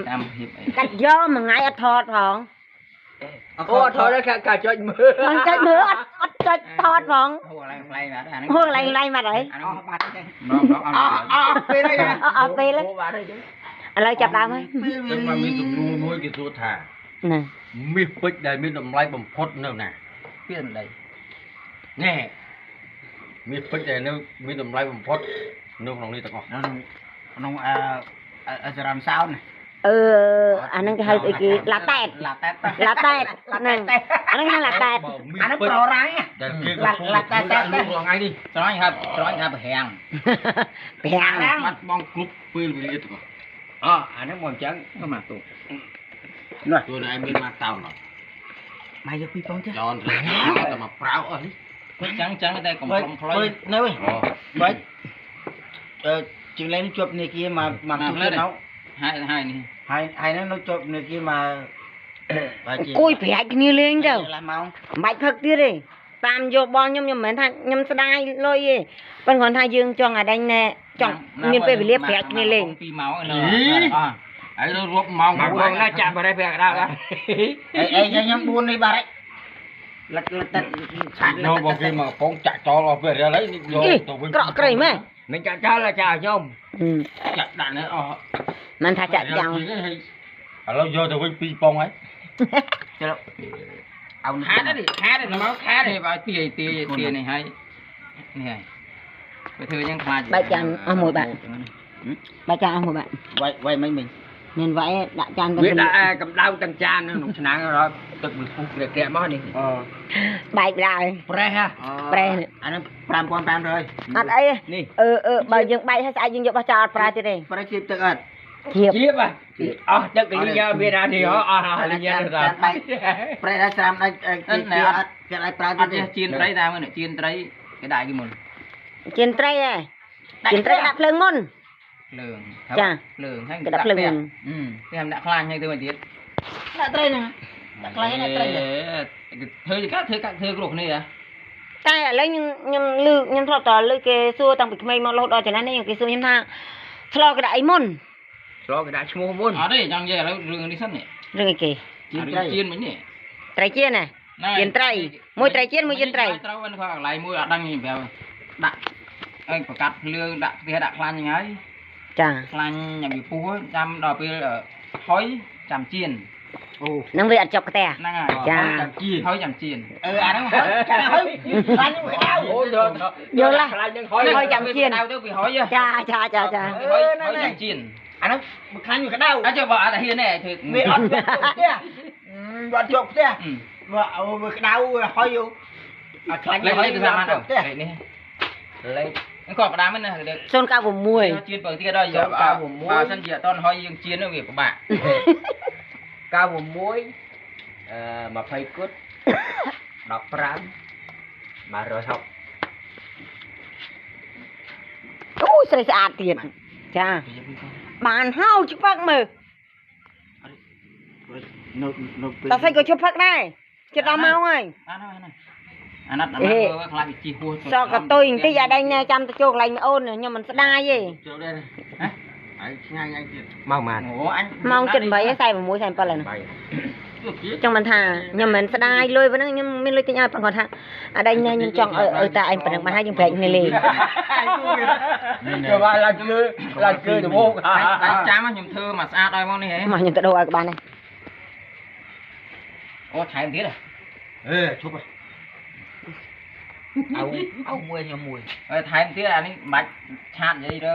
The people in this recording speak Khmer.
tam hiệp cách vô mà ngay ở thọt hòn ô thôi đó cả chơi mưa còn chơi mưa ở chơi thọt hòn hùa lại mà đó hương lay mà đấy ở pê đấy lời chập đào ấy ចឹងមកមានសំណួរមួយគេសួរថា nè មាសពេជ្រដែលមានតម្លៃបំផុតនៅណា biết làm đây ណែមាសពេជ្រដែលនៅមានតម្លៃបំផុតនៅក្នុងនេះទាំងអស់ nó làm sao này anh đang hơi cái là tẹt là tẹt nè anh đang là tẹt អានោះប្ររ៉ាំង ដែលគេកំពុងដាក់លូករាល់ថ្ងៃនេះ ស្រឡាញ់ថាប្រហាំង bèn បាត់បង់គ្រប់ពេលវេលាទាំងអស់ អានោះមកអញ្ចឹងទៅមកទូ ទោះតែឯងមានមកតោនអត់ មកយកពីបងចា ចោនទៅតែមកប្រៅអស់នេះ អញ្ចឹងតែកំពុងផ្លុយនៅបើជាងលេងជាប់នេះគេមកជួបទៅហើយនេះហើយនោះជាប់នេះគេមក cùi phải như lên đâu ឡាម៉ោង bạch thật đi đi tam vô bon nhâm mến thay nhâm đai lôi gì bên còn thay dương cho ngày đây nè chọn miền về liếp phải như lên ពីម៉ោង ហើយទៅរាប់ម៉ោង មកបងណាចាក់បាត់ហើយដល់ អីខ្ញុំ4នេះបាត់ហើយលឹកទឹកឆាក់ នៅបងគេមកកំពុងចាក់ចោលអស់ពេលហើយនេះយកទៅវិញ ក្រក់ក្រៃម៉ែ mình chặt cháu là chào nhôm ចាក់ដាក់នៅអស់ มันថាចាក់យ៉ាង ឥឡូវយកទៅវិញ2ប៉ុងហើយ เอา khá đấy khá đấy nó máu khá នេះ đấy បើទានេះហើយនេះហើយបើធ្វើយ៉ាងខ្លាច បាយចានអស់មួយបាក់បាយចានអស់មួយបាក់ វាយមិញ nên vậy đã chan biết đã cầm đau cầm chan nó nục nắng rồi tức mình phun để kẹt món đi bài lại pre ha pre អានោះ5500 អត់អីបើយើងបាយឲ្យស្អែកយើងយកបោះចោលប្រើទៀតទេ ប្រជិបទឹកអត់ ធៀប chiếp à chắc cái lý do biết ra thì họ lý do rồi ប្រេះដល់ស្រាមដល់គេអត់គេឲ្យប្រើទៀតទេជៀនត្រីតាមនេះជៀនត្រីគេដាក់គេមុន ជិនត្រីហ៎ជិនត្រីដាក់ភ្លើងមុន ភ្លើង ចា ភ្លើងហើយ គេដាក់ភ្លើងមុន គេដាក់ខ្លាញ់ហើយទៅមកទៀតដាក់ត្រីហ្នឹងដាក់ខ្លាញ់ដាក់ត្រីធ្វើកាត់ធ្វើគ្រប់គ្នាហ៎ តែឥឡូវខ្ញុំលឺខ្ញុំធ្លាប់តលឺគេសួរតាំងពីក្មេងមករហូតដល់ចំណាស់នេះគេសួរខ្ញុំថាឆ្លោគេដាក់អីមុន rồi cái đại mua muôn អត់ទេចង់និយាយឥឡូវរឿងនេះសិននេះ រឿងអីគេ ជៀនត្រីជៀនមិញនេះ ត្រីជៀនណាជៀនត្រីមួយត្រីជៀនមួយជៀនត្រី ត្រូវហ្នឹងគាត់កន្លែងមួយអត់ដឹងនេះប្រាប់ដាក់អីប្រកាត់ភ្លើងដាក់ផ្ទះដាក់ខ្លាញ់ហ្នឹងហើយ ចា ខ្លាញ់ញ៉ាំពីពោះចាំដល់ពេលហុយចាំជៀន នឹងវាអត់ចប់ផ្ទះ ហ្នឹងហើយ ចា ចាំជៀនហើយចាំជៀនអាហ្នឹងហុយចាំហុយខ្លាញ់មួយដៅ ôi rồi យកឡា lại nhưng ហុយ thôi ចាំជៀនដៅទៅពីហុយ ចាចាចាចា ហុយចាំជៀនអាហ្នឹងមួយខ្លាញ់មួយកដៅអត់ចុះបើអត់ហ៊ានទេធ្វើវាអត់ជាប់ផ្ទះអត់ជាប់ផ្ទះបើមួយកដៅហុយអាខ្លាញ់ហុយទៅតាមអត់ផ្ទះនេះ lấy គាត់ផ្ដាំហ្នឹងណា 096 ជៀនបើទៀតដល់យកបើសិនជាអត់តន់ហុយយើងជៀននោះវាពិបាក cao một muối mà phây cút đọc pram mà rồi học អូស្រីស្អាតទៀតចាបានហៅជឹកមើល នៅ តែស្អីក៏ជប់ផឹកដែរជិតដល់ម៉ោងហើយ អាណត់ខ្លាចវាជីហួស សក់កតុយបន្តិចអាដេញចាំទៅចូលកន្លែងអូនខ្ញុំមិនស្ដាយទេ ចូលđây này hả ấy ngay ngay kia mau màn អូអញ ម៉ោង7:08 46 47ហើយណា bay ចង់មិនថាខ្ញុំមិនស្ដាយលុយប៉ុណ្ណឹងខ្ញុំមានលុយទិញឲ្យប៉ុន្តែគាត់ថាអាដេញខ្ញុំចង់ឲ្យតែឯងប៉ុណ្ណឹងបានហើយយើងប្រែកគ្នាលេង rồi bay là chơi được vô ចាំខ្ញុំធ្វើមកស្អាតឲ្យមកនេះហ៎ មកខ្ញុំទៅដូរឲ្យក៏បានដែរ អូថែមទៀត ê chụp rồi áo muối nhau muối ថែមទៀតអានេះមិនបាច់ឆាតនិយាយទៅ